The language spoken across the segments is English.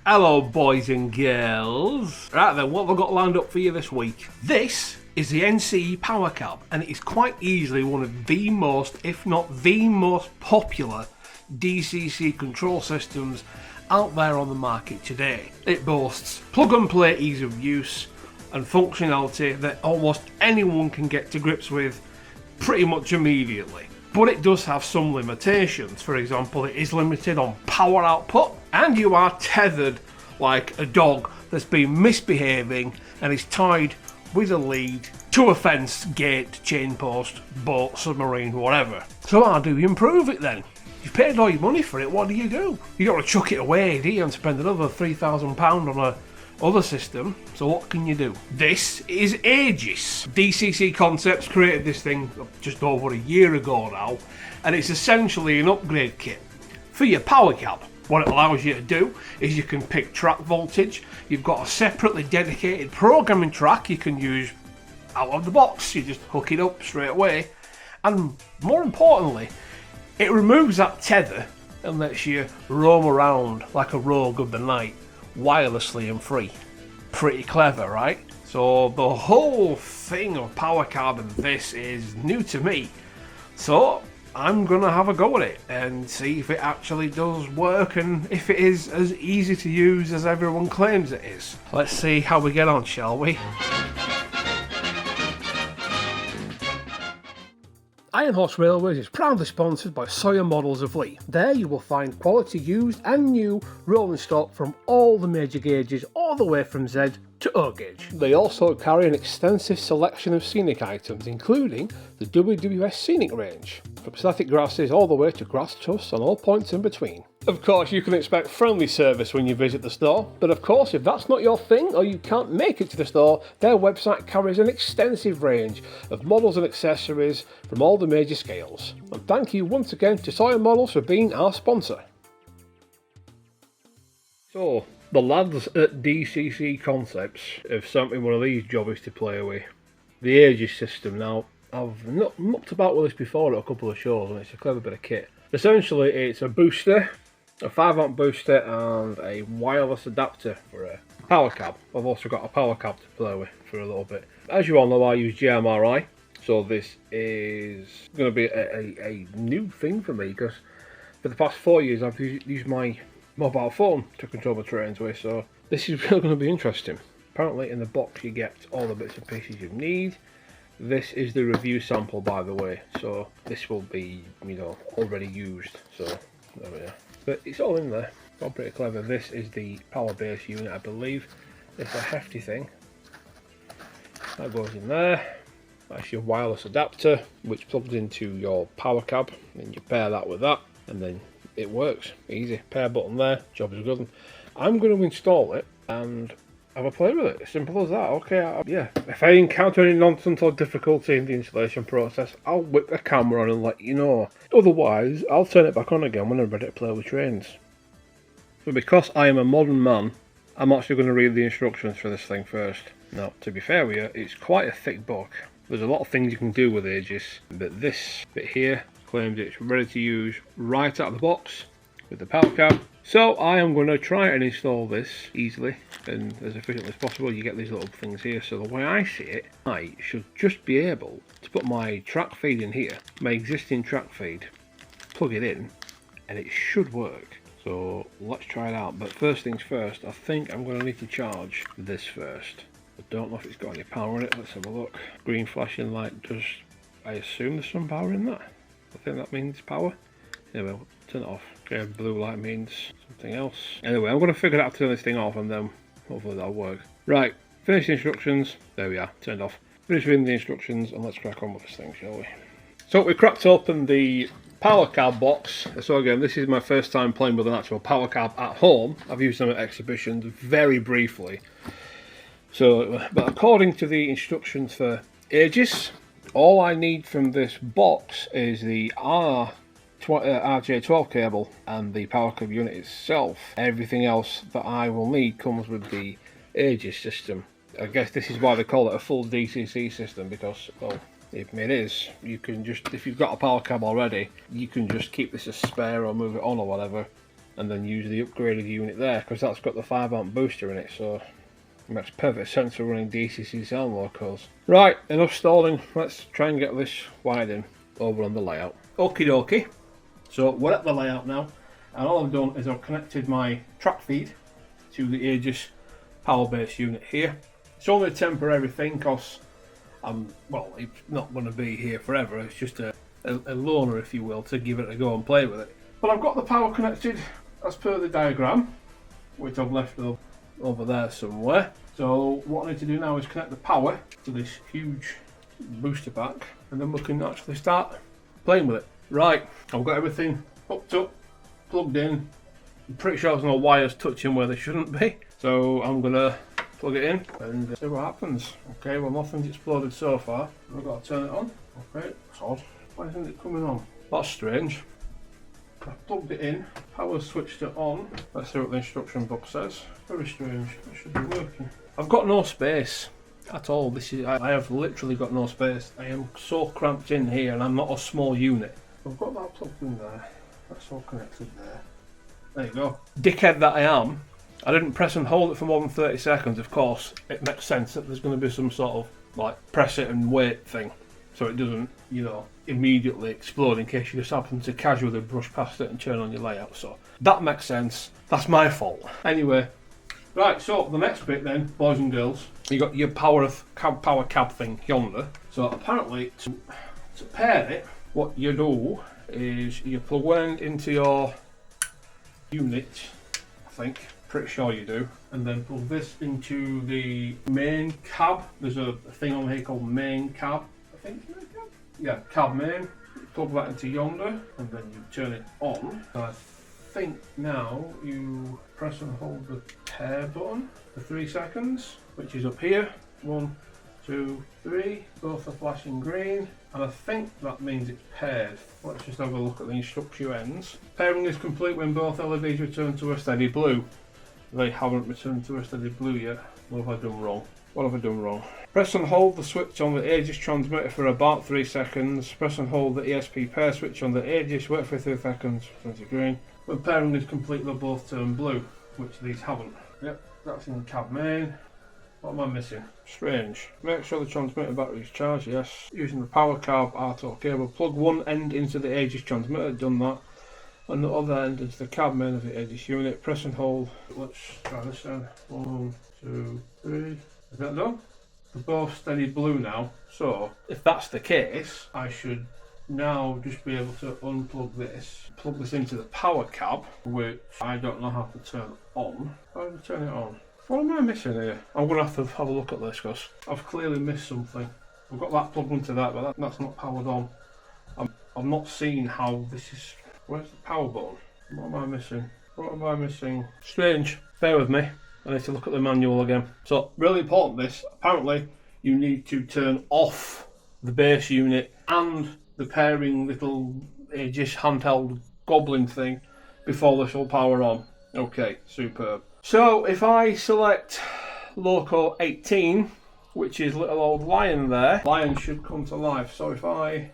Hello boys and girls. Right then, what have I got lined up for you this week? This is the NCE Powercab, and it is quite easily one of the most, if not the most popular DCC control systems out there on the market today. It boasts plug and play ease of use and functionality that almost anyone can get to grips with pretty much immediately. But it does have some limitations. For example, it is limited on power output, and you are tethered like a dog that's been misbehaving and is tied with a lead to a fence, gate, chain post, boat, submarine, whatever. So how do you improve it then? You've paid all your money for it, what do? You don't want to chuck it away, do you, and spend another £3,000 on a other system. So what can you do? This is Aegis. DCC Concepts created this thing just over a year ago now, and it's essentially an upgrade kit for your Powercab. What it allows you to do is you can pick track voltage. You've got a separately dedicated programming track you can use out of the box. You just hook it up straight away, and more importantly, it removes that tether and lets you roam around like a rogue of the night, wirelessly and free. Pretty clever, right? So the whole thing of Powercab and this is new to me, so I'm gonna have a go at it and see if it actually does work and if it is as easy to use as everyone claims it is. Let's see how we get on, shall we? Iron Horse Railways is proudly sponsored by SAWYER Models of Lee. There you will find quality used and new rolling stock from all the major gauges, all the way from Z to O gauge. They also carry an extensive selection of scenic items, including the WWS Scenic range, from static grasses all the way to grass tufts and all points in between. Of course, you can expect friendly service when you visit the store, but of course, if that's not your thing or you can't make it to the store, their website carries an extensive range of models and accessories from all the major scales. And thank you once again to SAWYER Models for being our sponsor. So, the lads at DCC Concepts have sent me one of these jobbies to play with. The Aegis system. Now, I've not mucked about with this before at a couple of shows, and it's a clever bit of kit. Essentially, it's a booster, a 5-amp booster, and a wireless adapter for a Powercab. I've also got a Powercab to play with for a little bit. As you all know, I use JMRI, so this is going to be a new thing for me, because for the past 4 years I've used my mobile phone to control my trains with, so this is really going to be interesting. Apparently in the box you get all the bits and pieces you need. This is the review sample, by the way, so this will be, you know, already used, so there we are. But it's all in there, all pretty clever. This is the power base unit, I believe. It's a hefty thing. That goes in there. That's your wireless adapter, which plugs into your Powercab, and you pair that with that, and then it works. Easy. Pair button there, job is good. I'm going to install it and have a play with it. Simple as that. Okay, yeah. If I encounter any nonsense or difficulty in the installation process, I'll whip the camera on and let you know. Otherwise, I'll turn it back on again when I'm ready to play with trains. But because I am a modern man, I'm actually going to read the instructions for this thing first. Now, to be fair with you, it's quite a thick book. There's a lot of things you can do with Aegis, but this bit here claims it's ready to use right out of the box with the Powercab. So I am going to try and install this easily and as efficiently as possible. You get these little things here, so the way I see it, I should just be able to put my track feed in here, my existing track feed, plug it in, and it should work. So let's try it out. But first things first, I think I'm going to need to charge this first. I don't know if it's got any power in it. Let's have a look. Green flashing light does, I assume there's some power in that. I think that means power. Anyway, we'll turn it off. Okay, blue light means something else. Anyway, I'm going to figure out how to turn this thing off, and then hopefully that'll work. Right, finish the instructions. There we are, turned off. Finish reading the instructions, and let's crack on with this thing, shall we? So we cracked open the Powercab box. So again, this is my first time playing with an actual Powercab at home. I've used them at exhibitions very briefly. So, but according to the instructions for Aegis, all I need from this box is the RJ12 cable and the Powercab unit itself. Everything else that I will need comes with the Aegis system. I guess this is why they call it a full DCC system, because, well, it is. You can just, if you've got a Powercab already, you can just keep this as spare or move it on or whatever, and then use the upgraded unit there, because that's got the 5 amp booster in it, so it makes perfect sense for running DCC sound locals. Right, enough stalling, let's try and get this wiring over on the layout. Okie dokie, so we're at the layout now, and all I've done is I've connected my track feed to the Aegis power base unit here. It's only a temporary thing, because well, it's not going to be here forever, it's just a loaner, if you will, to give it a go and play with it. But I've got the power connected as per the diagram, which I've left over there somewhere. So what I need to do now is connect the power to this huge booster pack, and then we can actually start playing with it. Right, I've got everything hooked up, plugged in. I'm pretty sure there's no wires touching where they shouldn't be, so I'm gonna plug it in and see what happens. Okay, well, nothing's exploded so far. I've got to turn it on. Okay, it's odd. Why isn't it coming on? That's strange. I've plugged it in, power switched it on. Let's see what the instruction book says. Very strange. It should be working. I've got no space at all. I have literally got no space. I am so cramped in here, and I'm not a small unit. I've got that plugged in there. That's all connected there. There you go. Dickhead that I am. I didn't press and hold it for more than 30 seconds. Of course, it makes sense that there's going to be some sort of like press it and wait thing, so it doesn't, you know, immediately explode in case you just happen to casually brush past it and turn on your layout. So that makes sense. That's my fault. Anyway, right, so the next bit then, boys and girls, you got your power cab thing yonder. So apparently to pair it, what you do is you plug one end into your unit, I think, pretty sure you do, and then plug this into the main cab. There's a thing on here called main cab, I think. Yeah, cab main. Plug that into yonder, and then you turn it on. I think now you press and hold the pair button for 3 seconds, which is up here. 1, 2, 3. Both are flashing green, and I think that means it's paired. Let's just have a look at the instruction ends. Pairing is complete when both LEDs return to a steady blue. They haven't returned to a steady blue yet. What have I done wrong? What have I done wrong? Press and hold the switch on the Aegis transmitter for about 3 seconds. Press and hold the ESP pair switch on the Aegis, wait for 3 seconds, turn to green. When pairing is complete, they'll both turn blue, which these haven't. Yep, that's in the cab main. What am I missing? Strange. Make sure the transmitter battery is charged, yes. Using the Powercab RTO cable, plug one end into the Aegis transmitter, done that. And the other end into the cab main of the Aegis unit. Press and hold. Let's try this then. 1, 2, 3. Is that done? They're both steady blue now. So, if that's the case, I should now just be able to unplug this, plug this into the power cab, which I don't know how to turn on. How do I turn it on? What am I missing here? I'm going to have a look at this, because I've clearly missed something. I've got that plugged into that, but that's not powered on. I'm not seeing how this is. Where's the power button? What am I missing? What am I missing? Strange. Bear with me. I need to look at the manual again. So, really important this. Apparently, you need to turn off the base unit and the pairing little Aegis handheld goblin thing before this will power on. Okay, superb. So, if I select Loco 18, which is little old Lion there, Lion should come to life. So if I...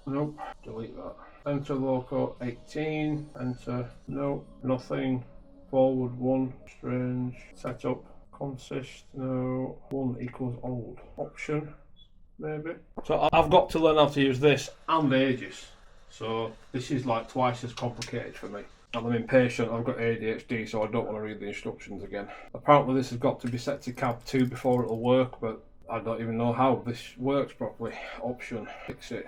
Nope, delete that. Enter Loco 18, enter, no, nothing. Forward 1, strange, setup, consist, no, 1 equals old, option, maybe. So I've got to learn how to use this and Aegis, so this is like twice as complicated for me. And I'm impatient, I've got ADHD, so I don't want to read the instructions again. Apparently this has got to be set to cab 2 before it'll work, but I don't even know how this works properly. Option, exit,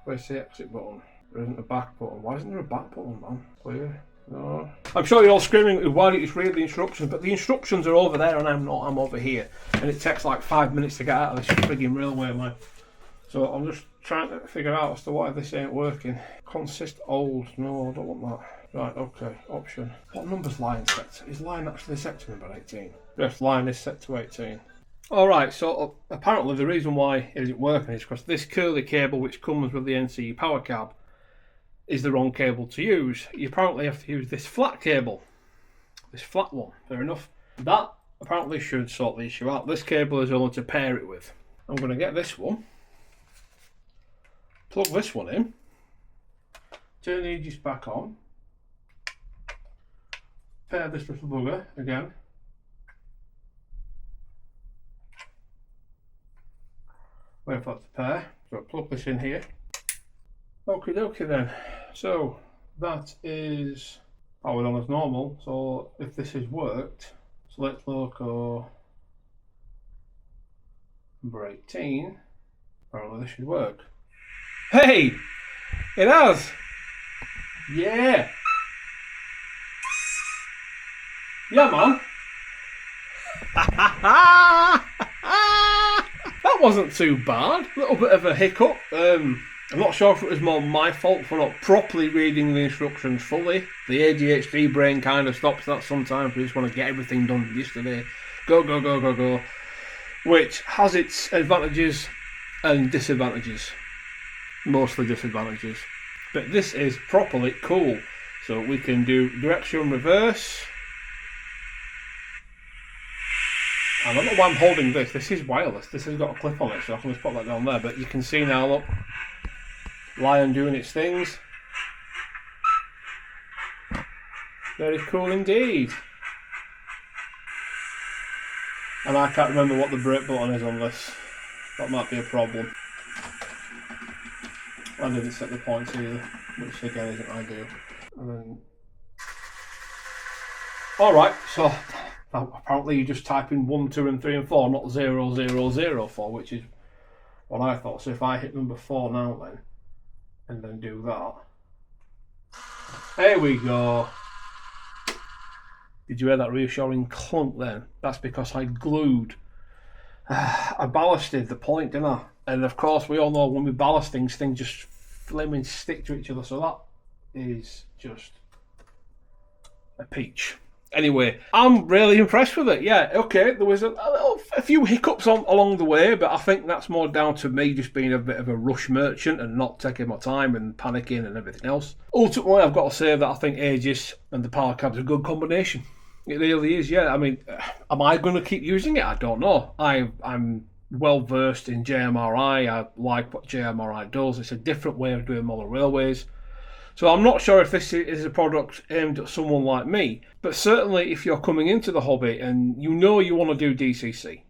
where's the exit button? There isn't a back button. Why isn't there a back button, man? Clear. No. I'm sure you're all screaming, why don't you read the instructions? But the instructions are over there and I'm not, I'm over here. And it takes like 5 minutes to get out of this frigging railway line. So I'm just trying to figure out as to why this ain't working. Consist old. No, I don't want that. Right, okay. Option. What number's line set to? Is line actually set to number 18? Yes, line is set to 18. Alright, so apparently the reason why it isn't working is because this curly cable which comes with the NCE power cab is the wrong cable to use. You apparently have to use this flat cable. This flat one. Fair enough. That apparently should sort the issue out. This cable is only to pair it with. I'm going to get this one. Plug this one in. Turn the Aegis back on. pair this little bugger again. Wait for that to pair. So plug this in here. Okie dokie then. So that is powered on as normal. So if this has worked, select loco number 18. Apparently this should work. Hey! It has! Yeah! Yeah, man! That wasn't too bad. A little bit of a hiccup. I'm not sure if it was more my fault for not properly reading the instructions fully. The ADHD brain kind of stops that sometimes. We just want to get everything done yesterday. Go, go, go, go, go. Which has its advantages and disadvantages. Mostly disadvantages. But this is properly cool. So we can do direction reverse. And I don't know why I'm holding this. This is wireless. This has got a clip on it, so I can just put that down there. But you can see now, look. Lion doing its things. Very cool indeed. And I can't remember what the brake button is on this. That might be a problem. I didn't set the points either, which again isn't ideal. And then... Alright, so apparently you just type in 1, 2 and 3 and 4, not 0, 0, 0, 4, which is what I thought. So if I hit number 4 now then, and then do that. There we go. Did you hear that reassuring clunk then? That's because I glued. I ballasted the point, didn't I? And of course we all know when we ballast things just flaming stick to each other. So that is just a peach. Anyway, I'm really impressed with it. Yeah, okay, there was a few hiccups along the way, but I think that's more down to me just being a bit of a rush merchant and not taking my time and panicking and everything else. Ultimately, I've got to say that I think Aegis and the Powercab is a good combination. It really is, yeah. I mean, am I going to keep using it? I don't know. I'm well versed in JMRI. I like what JMRI does. It's a different way of doing model railways. So I'm not sure if this is a product aimed at someone like me, but certainly if you're coming into the hobby and you know you want to do DCC,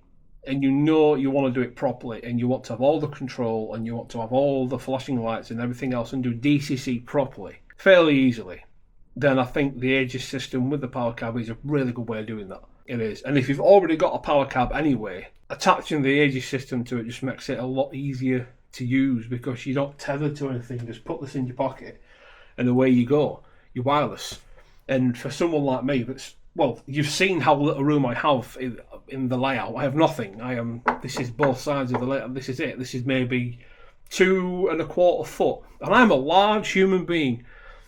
and you know you want to do it properly, and you want to have all the control, and you want to have all the flashing lights and everything else, and do DCC properly, fairly easily, then I think the Aegis system with the Powercab is a really good way of doing that. It is. And if you've already got a Powercab anyway, attaching the Aegis system to it just makes it a lot easier to use because you're not tethered to anything. Just put this in your pocket and away you go. You're wireless. And for someone like me, that's, well, you've seen how little room I have in the layout. I have nothing. This is both sides of the layout. This is it. This is maybe 2 1/4 foot. And I'm a large human being.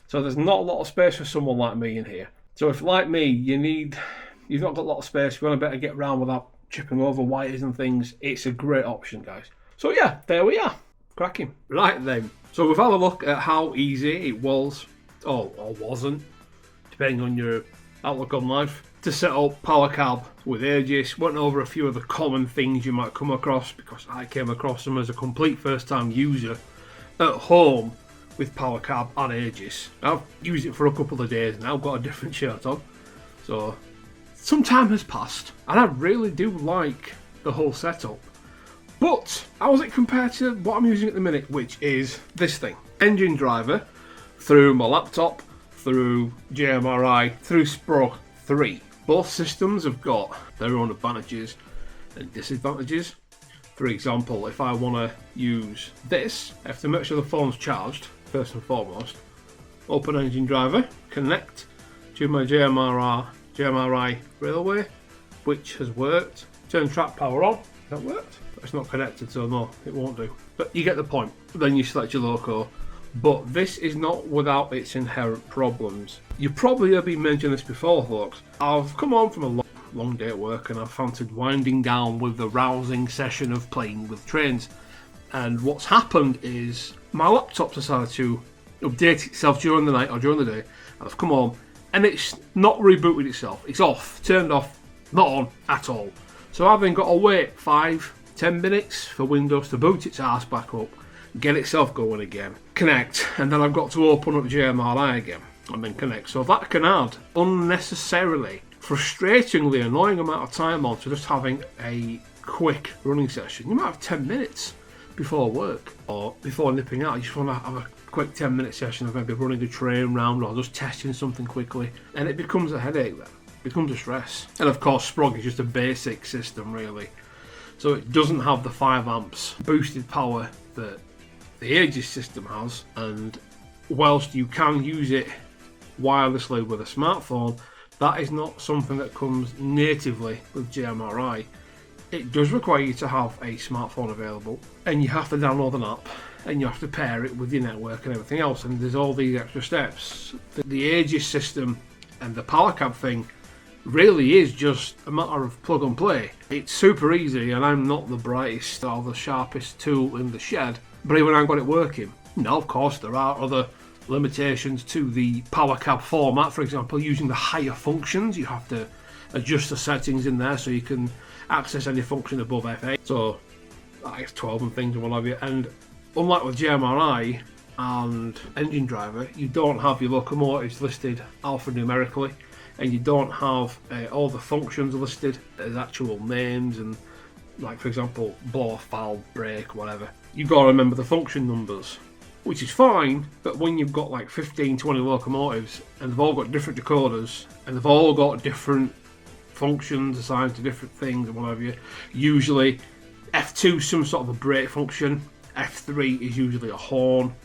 So there's not a lot of space for someone like me in here. So if, like me, you've not got a lot of space, you want to better get around without tripping over wires and things, it's a great option, guys. So yeah, there we are. Cracking. Right then. So we've had a look at how easy it was, or wasn't, depending on your outlook on life, to set up Powercab with Aegis. Went over a few of the common things you might come across, because I came across them as a complete first-time user at home with Powercab and Aegis. I've used it for a couple of days now, got a different shirt on, so some time has passed, and I really do like the whole setup. But how is it compared to what I'm using at the minute, which is this thing? Engine driver, through my laptop, through JMRI, through Spro 3. Both systems have got their own advantages and disadvantages. For example, if I want to use this, I have to make sure the phone's charged, first and foremost. Open engine driver, connect to my JMRI railway, which has worked. Turn track power on, that worked. It's not connected, so no, it won't do. But you get the point. Then you select your loco. But this is not without its inherent problems. You probably have been mentioning this before, folks. I've come home from a long day at work and I've fancied winding down with the rousing session of playing with trains. And what's happened is my laptop decided to update itself during the night or during the day. And I've come home and it's not rebooted itself. It's off, turned off, not on at all. So I've then got to wait 5-10 minutes for Windows to boot its ass back up, get itself going again, connect, and then I've got to open up JMRI again. and then connect. So that can add unnecessarily, frustratingly annoying amount of time on to just having a quick running session. You might have 10 minutes before work or before nipping out. You just want to have a quick 10-minute session of maybe running a train round or just testing something quickly, and it becomes a headache then. It becomes a stress. And of course Sprog is just a basic system really. So it doesn't have the 5 amps boosted power that the Aegis system has, and whilst you can use it wirelessly with a smartphone, that is not something that comes natively with JMRI. It does require you to have a smartphone available, and you have to download an app, and you have to pair it with your network and everything else, and there's all these extra steps. The Aegis system and the Powercab thing really is just a matter of plug and play. It's super easy, and I'm not the brightest or the sharpest tool in the shed, but even I've got it working. Now, of course, there are other limitations to the Powercab format. For example, using the higher functions, you have to adjust the settings in there so you can access any function above F8. So, X12 and things and what have you. And unlike with JMRI and Engine Driver, you don't have your locomotives listed alphanumerically, and you don't have all the functions listed as actual names, and like for example blow off valve, brake, whatever. You've got to remember the function numbers, which is fine, but when you've got like 15-20 locomotives and they've all got different decoders and they've all got different functions assigned to different things and whatever, usually F2 is some sort of a brake function, F3 is usually a horn,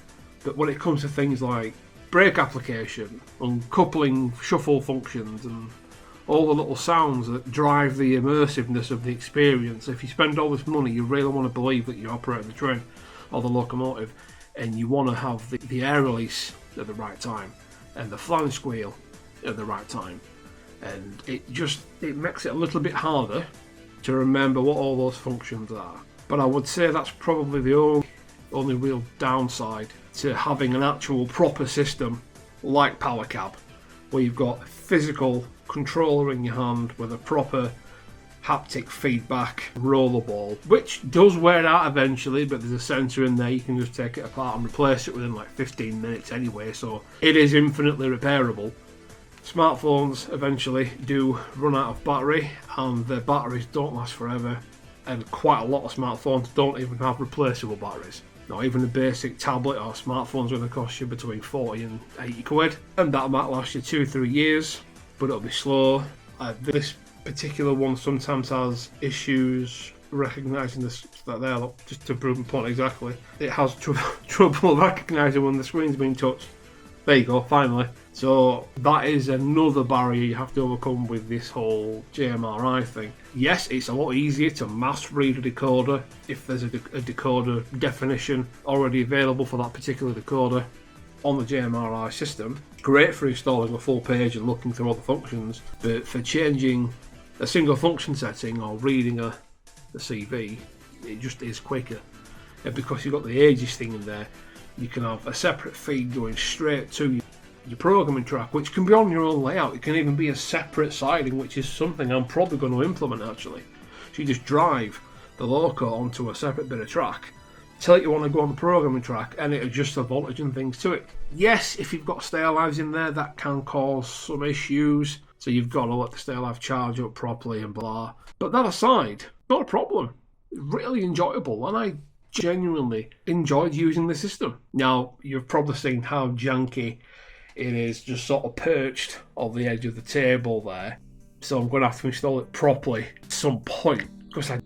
but when it comes to things like brake application, uncoupling shuffle functions, and all the little sounds that drive the immersiveness of the experience, if you spend all this money, you really want to believe that you're operating the train or the locomotive, and you want to have the air release at the right time and the flange squeal at the right time, and it makes it a little bit harder to remember what all those functions are. But I would say that's probably the only real downside to having an actual proper system like Powercab, where you've got a physical controller in your hand with a proper haptic feedback rollerball, which does wear out eventually, but there's a sensor in there, you can just take it apart and replace it within like 15 minutes anyway, so it is infinitely repairable. Smartphones eventually do run out of battery, and their batteries don't last forever, and quite a lot of smartphones don't even have replaceable batteries. Now, even a basic tablet or smartphone's going to cost you between 40 and 80 quid, and that might last you 2-3 years, but it'll be slow. This particular one sometimes has issues recognising this, that there, look, just to prove my point exactly. It has trouble recognising when the screen's been touched. There you go, finally. So that is another barrier you have to overcome with this whole JMRI thing. Yes, it's a lot easier to mass read a decoder if there's a decoder definition already available for that particular decoder on the JMRI system. Great for installing a full page and looking through all the functions, but for changing a single function setting or reading a CV, it just is quicker. And because you've got the Aegis thing in there, you can have a separate feed going straight to your programming track, which can be on your own layout. It can even be a separate siding, which is something I'm probably going to implement actually. So you just drive the loco onto a separate bit of track, tell it you want to go on the programming track, and it adjusts the voltage and things to it. Yes, if you've got stay alives in there, that can cause some issues, so you've got to let the stay alive charge up properly and blah. But that aside, not a problem. Really enjoyable, and I genuinely enjoyed using the system. Now, you've probably seen how janky it is, just sort of perched on the edge of the table there. So I'm going to have to install it properly at some point, because I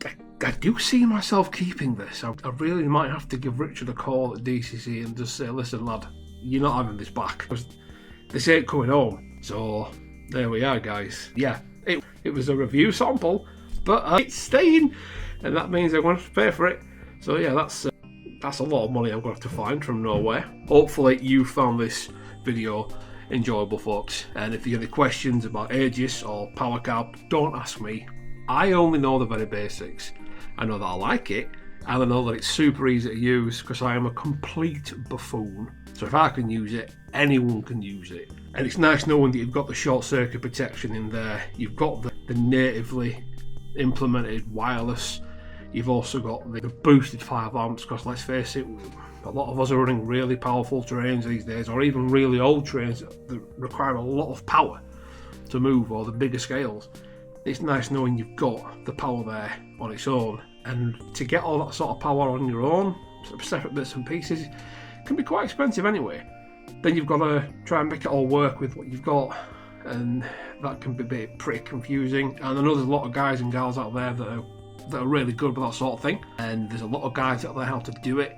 do see myself keeping this. I really might have to give Richard a call at DCC and just say, listen lad, you're not having this back, because this ain't coming home. So there we are, guys. Yeah, it was a review sample, but it's staying, and that means I'm going to have to pay for it. So yeah, that's a lot of money I'm going to have to find from nowhere. Hopefully you found this video enjoyable, folks, and if you have any questions about Aegis or Powercab, don't ask me. I only know the very basics. I know that I like it, and I know that it's super easy to use because I am a complete buffoon. So if I can use it, anyone can use it. And it's nice knowing that you've got the short circuit protection in there, you've got the natively implemented wireless, you've also got the boosted 5 amps, because let's face it, A lot of us are running really powerful trains these days, or even really old trains that require a lot of power to move, or the bigger scales. It's nice knowing you've got the power there on its own, and to get all that sort of power on your own, separate bits and pieces, can be quite expensive anyway. Then you've got to try and make it all work with what you've got, and that can be pretty confusing. And I know there's a lot of guys and gals out there that are really good with that sort of thing, and there's a lot of guys out there how to do it.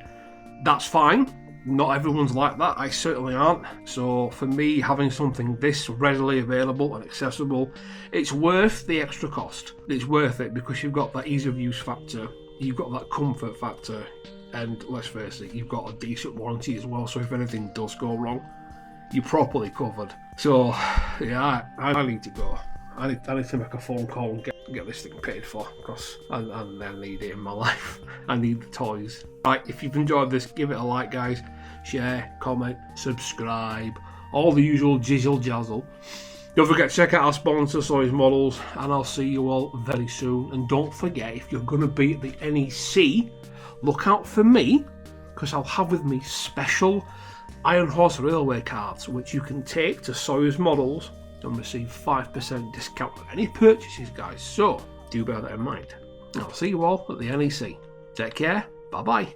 That's fine. Not everyone's like that. I certainly aren't. So for me, having something this readily available and accessible, it's worth the extra cost. It's worth it because you've got that ease of use factor, you've got that comfort factor, and let's face it, you've got a decent warranty as well. So if anything does go wrong, you're properly covered. So yeah, I need to go. I need to make a phone call and get this thing paid for, because I need it in my life. I need the toys. Right, if you've enjoyed this, give it a like, guys. Share, comment, subscribe, all the usual jizzle jazzle. Don't forget to check out our sponsor, SAWYER Models, and I'll see you all very soon. And don't forget, if you're going to be at the NEC, look out for me, because I'll have with me special Iron Horse Railway cards, which you can take to SAWYER Models and receive 5% discount on any purchases, guys. So do bear that in mind. I'll see you all at the NEC. Take care. Bye bye.